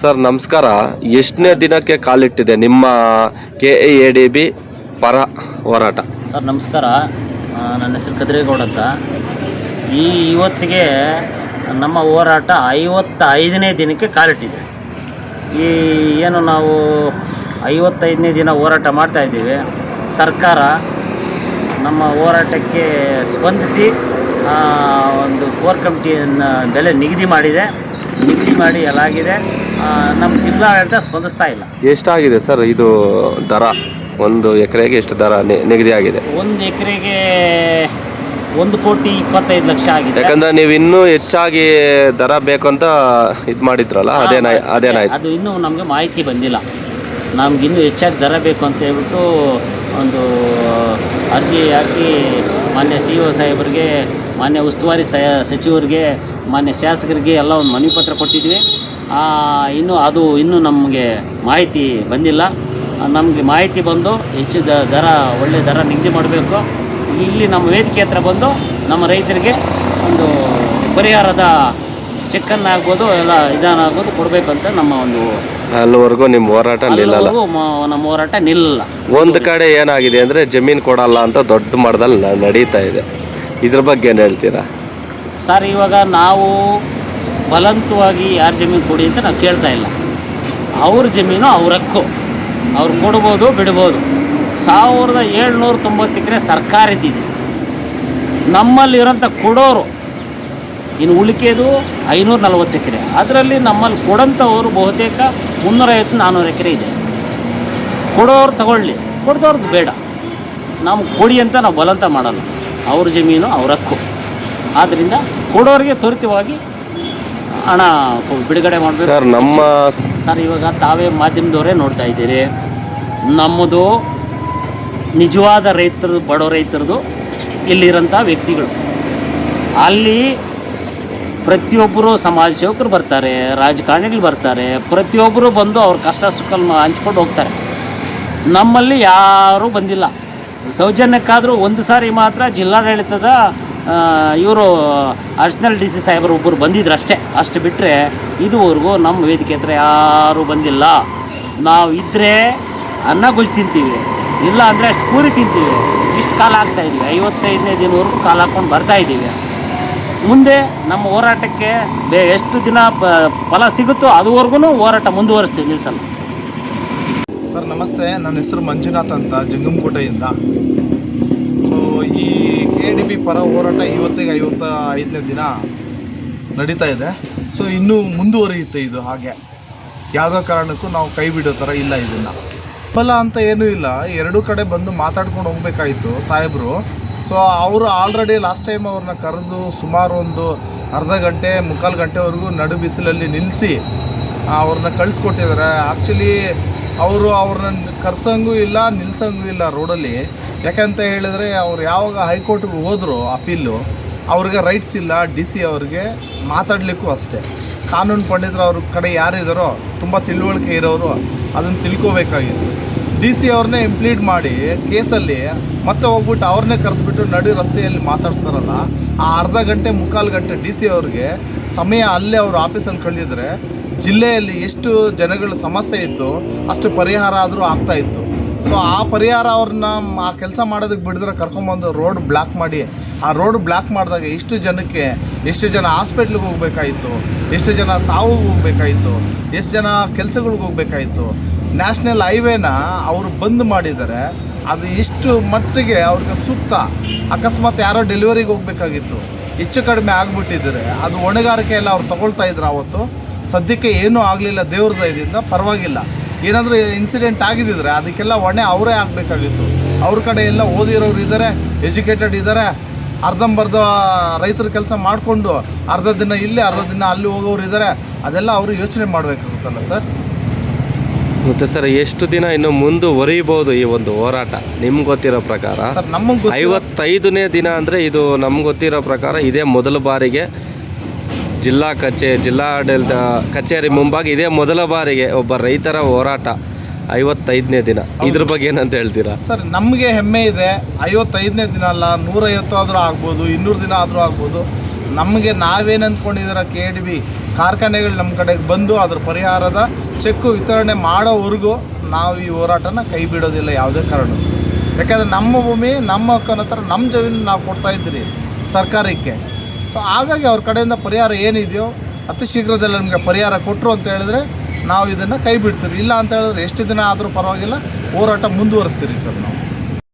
Sir ನಮಸ್ಕಾರ. ಎಷ್ಟನೇ ದಿನಕ್ಕೆ ಕಾಲಿಟ್ಟಿದೆ ನಿಮ್ಮ KADB ಪರ ಹೋರಾಟ? ಸರ್ ನಮಸ್ಕಾರ. ನನ್ನ ಹೆಸರು ಕದ್ರೇಗೌಡ ಅಂತ. ಇವತ್ತಿಗೆ ನಮ್ಮ ಹೋರಾಟ 55ನೇ ದಿನಕ್ಕೆ ಕಾಲಿಟ್ಟಿದೆ. ಏನು ನಾವು 55ನೇ ದಿನ ಹೋರಾಟ ಮಾಡ್ತಾಯಿದ್ದೀವಿ. ಸರ್ಕಾರ ನಮ್ಮ ಹೋರಾಟಕ್ಕೆ ಸ್ಪಂದಿಸಿ ಒಂದು ಕೋರ್ ಕಮಿಟಿಯನ್ನು ಬೆಲೆ ನಿಗದಿ ಮಾಡಿ ಎಲ್ಲಾಗಿದೆ. ನಮ್ಮ ಜಿಲ್ಲಾಡಳಿತ ಸ್ಪಂದಿಸ್ತಾ ಇಲ್ಲ. ಎಷ್ಟಾಗಿದೆ ಸರ್ ಇದು ದರ? 1 ಎಕರೆಗೆ ಎಷ್ಟು ದರ ನಿಗದಿ ಆಗಿದೆ? 1 ಎಕರೆಗೆ 1,25,00,000 ಆಗಿದೆ. ಯಾಕಂದ್ರೆ ನೀವು ಇನ್ನೂ ಹೆಚ್ಚಾಗಿ ದರ ಬೇಕು ಅಂತ ಇದು ಮಾಡಿದ್ರಲ್ಲ, ಅದೇನಾಯ್ತು? ಅದು ಇನ್ನೂ ನಮಗೆ ಮಾಹಿತಿ ಬಂದಿಲ್ಲ. ನಮಗಿನ್ನೂ ಹೆಚ್ಚಾಗಿ ದರ ಬೇಕು ಅಂತ ಹೇಳ್ಬಿಟ್ಟು ಒಂದು ಅರ್ಜಿ ಹಾಕಿ ಮಾನ್ಯ CO ಸಾಹೇಬರಿಗೆ, ಮಾನ್ಯ ಉಸ್ತುವಾರಿ ಸಚಿವರಿಗೆ, ಮಾನ್ಯ ಶಾಸಕರಿಗೆ ಎಲ್ಲ ಒಂದು ಮನವಿ ಪತ್ರ ಕೊಟ್ಟಿದ್ವಿ. ಇನ್ನೂ ನಮಗೆ ಮಾಹಿತಿ ಬಂದಿಲ್ಲ. ನಮಗೆ ಮಾಹಿತಿ ಬಂದು ಹೆಚ್ಚು ದರ, ಒಳ್ಳೆ ದರ ನಿಗದಿ ಮಾಡಬೇಕು. ಇಲ್ಲಿ ನಮ್ಮ ವೇದಿಕೆ ಹತ್ರ ಬಂದು ನಮ್ಮ ರೈತರಿಗೆ ಒಂದು ಪರಿಹಾರದ ಚೆಕ್ಕನ್ನು ಆಗ್ಬೋದು, ಎಲ್ಲ ವಿಧಾನ ಆಗ್ಬೋದು ಕೊಡಬೇಕಂತ ನಮ್ಮ ಒಂದು ಅಲ್ಲಿವರೆಗೂ ನಿಮ್ಮ ಹೋರಾಟ ನಿಲ್ಲಲ್ಲ. ನಮ್ಮ ಹೋರಾಟ ನಿಲ್ಲಲ್ಲ. ಒಂದು ಕಡೆ ಏನಾಗಿದೆ ಅಂದರೆ ಜಮೀನು ಕೊಡಲ್ಲ ಅಂತ ದೊಡ್ಡ ಮಟ್ಟದಲ್ಲಿ ನಡೀತಾ ಇದೆ. ಇದ್ರ ಬಗ್ಗೆ ಏನು ಹೇಳ್ತೀರಾ ಸರ್? ಇವಾಗ ನಾವು ಬಲವಂತವಾಗಿ ಯಾರ ಜಮೀನು ಕೊಡಿ ಅಂತ ನಾವು ಕೇಳ್ತಾ ಇಲ್ಲ. ಅವ್ರ ಜಮೀನು ಅವ್ರ ಹಕ್ಕು, ಅವ್ರು ಕೊಡ್ಬೋದು, ಬಿಡ್ಬೋದು. 1790 ಎಕರೆ ಸರ್ಕಾರದ್ದಿದೆ. ನಮ್ಮಲ್ಲಿರೋಂಥ ಕೊಡೋರು ಇನ್ನು ಉಳಿಕೆದು 540 ಎಕರೆ. ಅದರಲ್ಲಿ ನಮ್ಮಲ್ಲಿ ಕೊಡೋಂಥವ್ರು ಬಹುತೇಕ 350-400 ಎಕರೆ ಇದೆ. ಕೊಡೋರು ತಗೊಳ್ಳಿ, ಕೊಡ್ದವ್ರದ್ದು ಬೇಡ. ನಮ್ಗೆ ಕೊಡಿ ಅಂತ ನಾವು ಬಲವಂತ ಮಾಡಲ್ಲ. ಅವ್ರ ಜಮೀನು ಅವ್ರ ಹಕ್ಕು. ಆದ್ದರಿಂದ ಕೊಡೋರಿಗೆ ತ್ವರಿತವಾಗಿ ಹಣ ಬಿಡುಗಡೆ ಮಾಡಬೇಕು. ಸರ್ ಇವಾಗ ತಾವೇ ಮಾಧ್ಯಮದವರೇ ನೋಡ್ತಾ ಇದ್ದೀರಿ. ನಮ್ಮದು ನಿಜವಾದ ರೈತರದು, ಬಡವ ರೈತರದು ಇಲ್ಲಿರೋಂಥ ವ್ಯಕ್ತಿಗಳು. ಅಲ್ಲಿ ಪ್ರತಿಯೊಬ್ಬರು ಸಮಾಜ ಸೇವಕರು ಬರ್ತಾರೆ, ರಾಜಕಾರಣಿಗಳು ಬರ್ತಾರೆ, ಪ್ರತಿಯೊಬ್ಬರು ಬಂದು ಅವ್ರ ಕಷ್ಟ ಸುಖವನ್ನು ಹಂಚ್ಕೊಂಡು ಹೋಗ್ತಾರೆ. ನಮ್ಮಲ್ಲಿ ಯಾರೂ ಬಂದಿಲ್ಲ. ಸೌಜನ್ಯಕ್ಕಾದರೂ ಒಂದು ಸಾರಿ ಮಾತ್ರ ಜಿಲ್ಲಾಡಳಿತದ ಇವರು ಅಡಿಷನಲ್ DC ಸಾಹೇಬರು ಒಬ್ಬರು ಬಂದಿದ್ರು ಅಷ್ಟೇ. ಅಷ್ಟು ಬಿಟ್ಟರೆ ಇದುವರೆಗೂ ನಮ್ಮ ವೇದಿಕೆ ಹತ್ರ ಯಾರೂ ಬಂದಿಲ್ಲ. ನಾವು ಇದ್ದರೆ ಅನ್ನ ಗೊಜ್ಜು ತಿಂತೀವಿ, ಇಲ್ಲ ಅಂದರೆ ಅಷ್ಟು ಪೂರಿ ತಿಂತೀವಿ. ಇಷ್ಟು ಕಾಲ ಆಗ್ತಾಯಿದ್ದೀವಿ, 55ನೇ ದಿನವರೆಗೂ ಕಾಲ ಹಾಕ್ಕೊಂಡು ಬರ್ತಾಯಿದ್ದೀವಿ. ಮುಂದೆ ನಮ್ಮ ಹೋರಾಟಕ್ಕೆ ಎಷ್ಟು ದಿನ ಫಲ ಸಿಗುತ್ತೋ ಅದುವರೆಗೂ ಹೋರಾಟ ಮುಂದುವರಿಸ್ತೀವಿ, ನಿಲ್ಲಿಸಲ್ಲ. ಸರ್ ನಮಸ್ತೆ, ನನ್ನ ಹೆಸರು ಮಂಜುನಾಥ್ ಅಂತ, ಜಂಗಮಕೋಟೆಯಿಂದ. ಸೊ ಈ KADB ಪರ ಹೋರಾಟ ಇವತ್ತಿಗೆ 55ನೇ ದಿನ ನಡೀತಾ ಇದೆ. ಸೊ ಇನ್ನೂ ಮುಂದುವರಿಯುತ್ತೆ ಇದು. ಹಾಗೆ ಯಾವುದೋ ಕಾರಣಕ್ಕೂ ನಾವು ಕೈ ಬಿಡೋ ಥರ ಇಲ್ಲ. ಇದನ್ನು ಫಲ ಅಂತ ಏನೂ ಇಲ್ಲ. ಎರಡೂ ಕಡೆ ಬಂದು ಮಾತಾಡ್ಕೊಂಡು ಹೋಗ್ಬೇಕಾಯಿತು ಸಾಹೇಬರು. ಸೊ ಅವರು ಆಲ್ರೆಡಿ ಲಾಸ್ಟ್ ಟೈಮ್ ಅವ್ರನ್ನ ಕರೆದು ಸುಮಾರು ಒಂದು ಅರ್ಧ ಗಂಟೆ, ಮುಕ್ಕಾಲು ಗಂಟೆವರೆಗೂ ನಡು ಬಿಸಿಲಲ್ಲಿ ನಿಲ್ಲಿಸಿ ಅವ್ರನ್ನ ಕಳಿಸ್ಕೊಟ್ಟಿದ್ದಾರೆ. ಆ್ಯಕ್ಚುಲಿ ಅವರು ಅವ್ರನ್ನ ಕರ್ಸಂಗೂ ಇಲ್ಲ, ನಿಲ್ಸಂಗೂ ಇಲ್ಲ ರೋಡಲ್ಲಿ. ಯಾಕಂತ ಹೇಳಿದರೆ ಅವ್ರು ಯಾವಾಗ ಹೈಕೋರ್ಟ್ಗೆ ಹೋದ್ರು ಅಪೀಲು, ಅವ್ರಿಗೆ ರೈಟ್ಸ್ ಇಲ್ಲ. DC ಅವ್ರಿಗೆ ಮಾತಾಡಲಿಕ್ಕೂ ಅಷ್ಟೇ. ಕಾನೂನು ಪಂಡಿತರು ಅವ್ರ ಕಡೆ ಯಾರಿದ್ದಾರೋ, ತುಂಬ ತಿಳುವಳಿಕೆ ಇರೋರು ಅದನ್ನು ತಿಳ್ಕೋಬೇಕಾಗಿತ್ತು. DC ಅವ್ರನ್ನೇ ಇಂಪ್ಲೀಡ್ ಮಾಡಿ ಕೇಸಲ್ಲಿ ಮತ್ತೆ ಹೋಗ್ಬಿಟ್ಟು ಅವ್ರನ್ನೇ ಕರೆಸ್ಬಿಟ್ಟು ನಡು ರಸ್ತೆಯಲ್ಲಿ ಮಾತಾಡ್ಸ್ತಾರಲ್ಲ. ಆ ಅರ್ಧ ಗಂಟೆ, ಮುಕ್ಕಾಲು ಗಂಟೆ DC ಅವ್ರಿಗೆ ಸಮಯ ಅಲ್ಲೇ ಅವರು ಆಫೀಸಲ್ಲಿ ಕಳೆದಿದ್ರೆ ಜಿಲ್ಲೆಯಲ್ಲಿ ಎಷ್ಟು ಜನಗಳ ಸಮಸ್ಯೆ ಇತ್ತು ಅಷ್ಟು ಪರಿಹಾರ ಆದರೂ ಆಗ್ತಾಯಿತ್ತು. ಸೊ ಆ ಪರಿಹಾರ ಅವ್ರನ್ನ ಆ ಕೆಲಸ ಮಾಡೋದಕ್ಕೆ ಬಿಡಿದ್ರೆ ಕರ್ಕೊಂಬಂದು ರೋಡ್ ಬ್ಲಾಕ್ ಮಾಡಿ, ಆ ರೋಡ್ ಬ್ಲಾಕ್ ಮಾಡಿದಾಗ ಎಷ್ಟು ಜನ ಹಾಸ್ಪಿಟ್ಲಿಗೆ ಹೋಗ್ಬೇಕಾಯಿತು, ಎಷ್ಟು ಜನ ಸಾವು ಹೋಗ್ಬೇಕಾಯಿತು, ಎಷ್ಟು ಜನ ಕೆಲಸಗಳಿಗೆ ಹೋಗ್ಬೇಕಾಯಿತು. ನ್ಯಾಷನಲ್ ಹೈವೇನ ಅವರು ಬಂದ್ ಮಾಡಿದ್ದಾರೆ. ಅದು ಎಷ್ಟು ಮಟ್ಟಿಗೆ ಅವ್ರಿಗೆ ಸೂಕ್ತ. ಅಕಸ್ಮಾತ್ ಯಾರೋ ಡೆಲಿವರಿಗೆ ಹೋಗ್ಬೇಕಾಗಿತ್ತು, ಹೆಚ್ಚು ಕಡಿಮೆ ಆಗಿಬಿಟ್ಟಿದ್ದಾರೆ, ಅದು ಹೊಣೆಗಾರಿಕೆ ಎಲ್ಲ ಅವ್ರು ತಗೊಳ್ತಾ ಇದ್ರು. ಅವತ್ತು ಸದ್ಯಕ್ಕೆ ಏನೂ ಆಗಲಿಲ್ಲ, ದೇವ್ರ ದಯದಿಂದ ಪರವಾಗಿಲ್ಲ. ಏನಾದರೂ ಇನ್ಸಿಡೆಂಟ್ ಆಗಿದ್ದಿದ್ರೆ ಅದಕ್ಕೆಲ್ಲ ಹೊಣೆ ಅವರೇ ಆಗಬೇಕಾಗಿತ್ತು. ಅವ್ರ ಕಡೆ ಎಲ್ಲ ಓದಿರೋರು ಇದ್ದಾರೆ, ಎಜುಕೇಟೆಡ್ ಇದ್ದಾರೆ. ಅರ್ಧಂಬರ್ಧ ರೈತರ ಕೆಲಸ ಮಾಡಿಕೊಂಡು ಅರ್ಧ ದಿನ ಇಲ್ಲಿ, ಅರ್ಧ ದಿನ ಅಲ್ಲಿ ಹೋಗೋರು ಇದ್ದಾರೆ. ಅದೆಲ್ಲ ಅವರು ಯೋಚನೆ ಮಾಡಬೇಕಾಗುತ್ತಲ್ಲ ಸರ್. ಮತ್ತು ಸರ್ ಎಷ್ಟು ದಿನ ಇನ್ನು ಮುಂದುವರಿಬೋದು ಈ ಒಂದು ಹೋರಾಟ ನಿಮ್ಗೆ ಗೊತ್ತಿರೋ ಪ್ರಕಾರ? ಸರ್ ನಮಗೆ 55ನೇ ದಿನ ಅಂದರೆ ಇದು ನಮ್ಗೆ ಗೊತ್ತಿರೋ ಪ್ರಕಾರ ಇದೇ ಮೊದಲ ಬಾರಿಗೆ ಜಿಲ್ಲಾಡಳಿತ ಕಚೇರಿ ಮುಂಭಾಗ ಇದೇ ಮೊದಲ ಬಾರಿಗೆ ಒಬ್ಬ ರೈತರ ಹೋರಾಟ 55ನೇ ದಿನ. ಇದ್ರ ಬಗ್ಗೆ ಏನಂತ ಹೇಳ್ತೀರಾ ಸರ್? ನಮಗೆ ಹೆಮ್ಮೆ ಇದೆ. 55ನೇ ದಿನ ಅಲ್ಲ, 150 ಆದರೂ ಆಗ್ಬೋದು, 200 ದಿನ ಆದರೂ ಆಗ್ಬೋದು. ನಮಗೆ ನಾವೇನು ಅಂದ್ಕೊಂಡಿದ್ದೀರ KADB ಕಾರ್ಖಾನೆಗಳು ನಮ್ಮ ಕಡೆಗೆ ಬಂದು ಅದ್ರ ಪರಿಹಾರದ ಚೆಕ್ಕು ವಿತರಣೆ ಮಾಡೋವರೆಗೂ ನಾವು ಈ ಹೋರಾಟನ ಕೈ ಬಿಡೋದಿಲ್ಲ ಯಾವುದೇ ಕಾರಣ. ಯಾಕಂದರೆ ನಮ್ಮ ಭೂಮಿ ನಮ್ಮ ಹಕ್ಕನ ಹತ್ರ ನಮ್ಮ ಜಮೀನು ನಾವು ಕೊಡ್ತಾ ಇದ್ದೀರಿ ಸರ್ಕಾರಕ್ಕೆ. ಸೊ ಹಾಗಾಗಿ ಅವ್ರ ಕಡೆಯಿಂದ ಪರಿಹಾರ ಏನಿದೆಯೋ ಅತಿ ಶೀಘ್ರದಲ್ಲಿ ನಮಗೆ ಪರಿಹಾರ ಕೊಟ್ಟರು ಅಂತ ಹೇಳಿದ್ರೆ ನಾವು ಇದನ್ನು ಕೈ ಬಿಡ್ತೀವಿ. ಇಲ್ಲ ಅಂತ ಹೇಳಿದ್ರೆ ಎಷ್ಟು ದಿನ ಆದರೂ ಪರವಾಗಿಲ್ಲ ಹೋರಾಟ ಮುಂದುವರಿಸ್ತೀರಿ ಸರ್ ನಾವು.